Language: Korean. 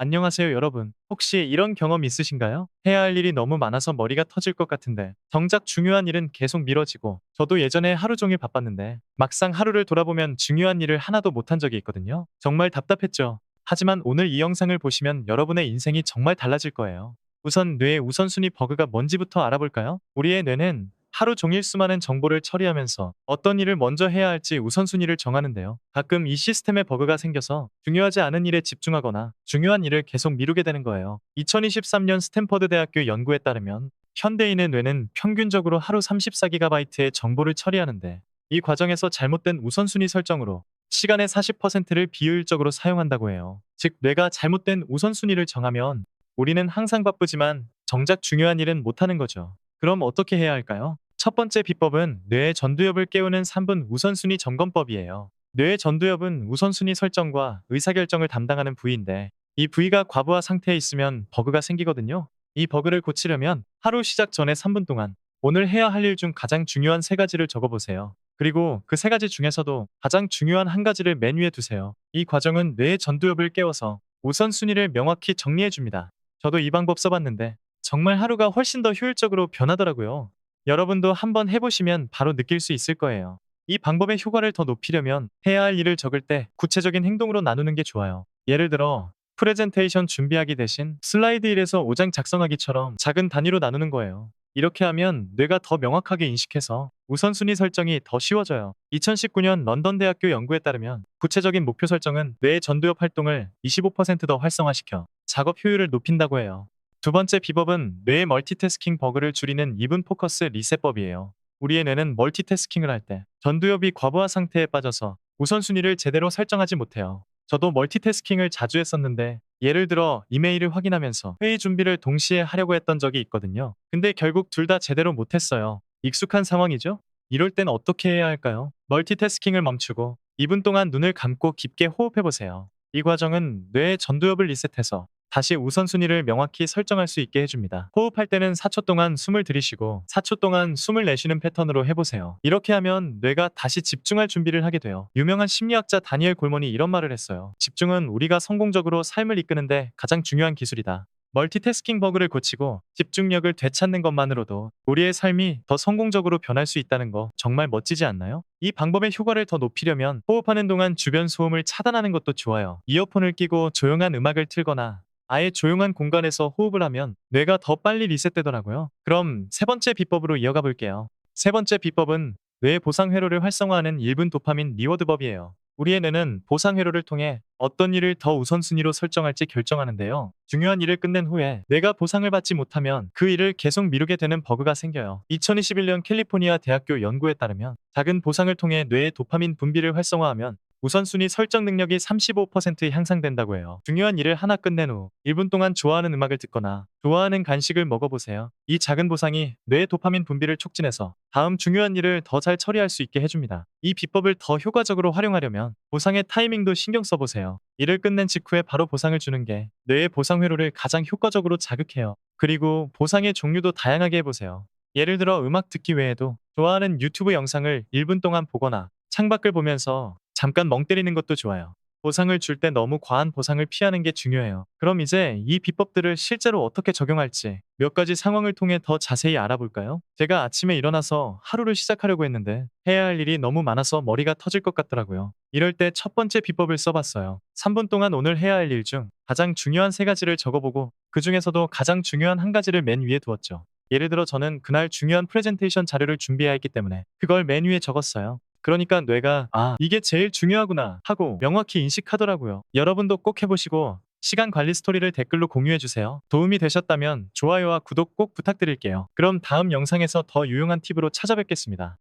안녕하세요, 여러분. 혹시 이런 경험 있으신가요? 해야 할 일이 너무 많아서 머리가 터질 것 같은데, 정작 중요한 일은 계속 미뤄지고, 저도 예전에 하루 종일 바빴는데, 막상 하루를 돌아보면 중요한 일을 하나도 못한 적이 있거든요. 정말 답답했죠. 하지만 오늘 이 영상을 보시면 여러분의 인생이 정말 달라질 거예요. 우선 뇌의 우선순위 버그가 뭔지부터 알아볼까요? 우리의 뇌는 하루 종일 수많은 정보를 처리하면서 어떤 일을 먼저 해야 할지 우선순위를 정하는데요. 가끔 이 시스템에 버그가 생겨서 중요하지 않은 일에 집중하거나 중요한 일을 계속 미루게 되는 거예요. 2023년 스탠퍼드 대학교 연구에 따르면 현대인의 뇌는 평균적으로 하루 34GB의 정보를 처리하는데, 이 과정에서 잘못된 우선순위 설정으로 시간의 40%를 비효율적으로 사용한다고 해요. 즉, 뇌가 잘못된 우선순위를 정하면 우리는 항상 바쁘지만 정작 중요한 일은 못하는 거죠. 그럼 어떻게 해야 할까요? 첫 번째 비법은 뇌의 전두엽을 깨우는 3분 우선순위 점검법이에요. 뇌의 전두엽은 우선순위 설정과 의사결정을 담당하는 부위인데, 이 부위가 과부하 상태에 있으면 버그가 생기거든요. 이 버그를 고치려면 하루 시작 전에 3분 동안 오늘 해야 할 일 중 가장 중요한 3가지를 적어보세요. 그리고 그 3가지 중에서도 가장 중요한 한 가지를 맨 위에 두세요. 이 과정은 뇌의 전두엽을 깨워서 우선순위를 명확히 정리해줍니다. 저도 이 방법 써봤는데 정말 하루가 훨씬 더 효율적으로 변하더라고요. 여러분도 한번 해보시면 바로 느낄 수 있을 거예요. 이 방법의 효과를 더 높이려면 해야 할 일을 적을 때 구체적인 행동으로 나누는 게 좋아요. 예를 들어 프레젠테이션 준비하기 대신 슬라이드 1에서 5장 작성하기처럼 작은 단위로 나누는 거예요. 이렇게 하면 뇌가 더 명확하게 인식해서 우선순위 설정이 더 쉬워져요. 2019년 런던 대학교 연구에 따르면 구체적인 목표 설정은 뇌의 전두엽 활동을 25%더 활성화시켜 작업 효율을 높인다고 해요. 두 번째 비법은 뇌의 멀티태스킹 버그를 줄이는 2분 포커스 리셋법이에요. 우리의 뇌는 멀티태스킹을 할 때 전두엽이 과부하 상태에 빠져서 우선순위를 제대로 설정하지 못해요. 저도 멀티태스킹을 자주 했었는데, 예를 들어 이메일을 확인하면서 회의 준비를 동시에 하려고 했던 적이 있거든요. 근데 결국 둘 다 제대로 못했어요. 익숙한 상황이죠? 이럴 땐 어떻게 해야 할까요? 멀티태스킹을 멈추고 2분 동안 눈을 감고 깊게 호흡해보세요. 이 과정은 뇌의 전두엽을 리셋해서 다시 우선순위를 명확히 설정할 수 있게 해줍니다. 호흡할 때는 4초 동안 숨을 들이쉬고 4초 동안 숨을 내쉬는 패턴으로 해보세요. 이렇게 하면 뇌가 다시 집중할 준비를 하게 돼요. 유명한 심리학자 다니엘 골먼이 이런 말을 했어요. 집중은 우리가 성공적으로 삶을 이끄는데 가장 중요한 기술이다. 멀티태스킹 버그를 고치고 집중력을 되찾는 것만으로도 우리의 삶이 더 성공적으로 변할 수 있다는 거 정말 멋지지 않나요? 이 방법의 효과를 더 높이려면 호흡하는 동안 주변 소음을 차단하는 것도 좋아요. 이어폰을 끼고 조용한 음악을 틀거나 아예 조용한 공간에서 호흡을 하면 뇌가 더 빨리 리셋되더라고요. 그럼 세 번째 비법으로 이어가 볼게요. 세 번째 비법은 뇌 보상 회로를 활성화하는 1분 도파민 리워드법이에요. 우리의 뇌는 보상 회로를 통해 어떤 일을 더 우선순위로 설정할지 결정하는데요. 중요한 일을 끝낸 후에 뇌가 보상을 받지 못하면 그 일을 계속 미루게 되는 버그가 생겨요. 2021년 캘리포니아 대학교 연구에 따르면 작은 보상을 통해 뇌의 도파민 분비를 활성화하면 우선순위 설정 능력이 35% 향상된다고 해요. 중요한 일을 하나 끝낸 후 1분 동안 좋아하는 음악을 듣거나 좋아하는 간식을 먹어보세요. 이 작은 보상이 뇌의 도파민 분비를 촉진해서 다음 중요한 일을 더 잘 처리할 수 있게 해줍니다. 이 비법을 더 효과적으로 활용하려면 보상의 타이밍도 신경 써보세요. 일을 끝낸 직후에 바로 보상을 주는 게 뇌의 보상 회로를 가장 효과적으로 자극해요. 그리고 보상의 종류도 다양하게 해보세요. 예를 들어 음악 듣기 외에도 좋아하는 유튜브 영상을 1분 동안 보거나 창밖을 보면서 잠깐 멍 때리는 것도 좋아요. 보상을 줄 때 너무 과한 보상을 피하는 게 중요해요. 그럼 이제 이 비법들을 실제로 어떻게 적용할지 몇 가지 상황을 통해 더 자세히 알아볼까요? 제가 아침에 일어나서 하루를 시작하려고 했는데 해야 할 일이 너무 많아서 머리가 터질 것 같더라고요. 이럴 때 첫 번째 비법을 써봤어요. 3분 동안 오늘 해야 할 일 중 가장 중요한 3가지를 적어보고 그 중에서도 가장 중요한 한 가지를 맨 위에 두었죠. 예를 들어 저는 그날 중요한 프레젠테이션 자료를 준비해야 했기 때문에 그걸 맨 위에 적었어요. 그러니까 뇌가 이게 제일 중요하구나 하고 명확히 인식하더라고요. 여러분도 꼭 해보시고 시간 관리 스토리를 댓글로 공유해주세요. 도움이 되셨다면 좋아요와 구독 꼭 부탁드릴게요. 그럼 다음 영상에서 더 유용한 팁으로 찾아뵙겠습니다.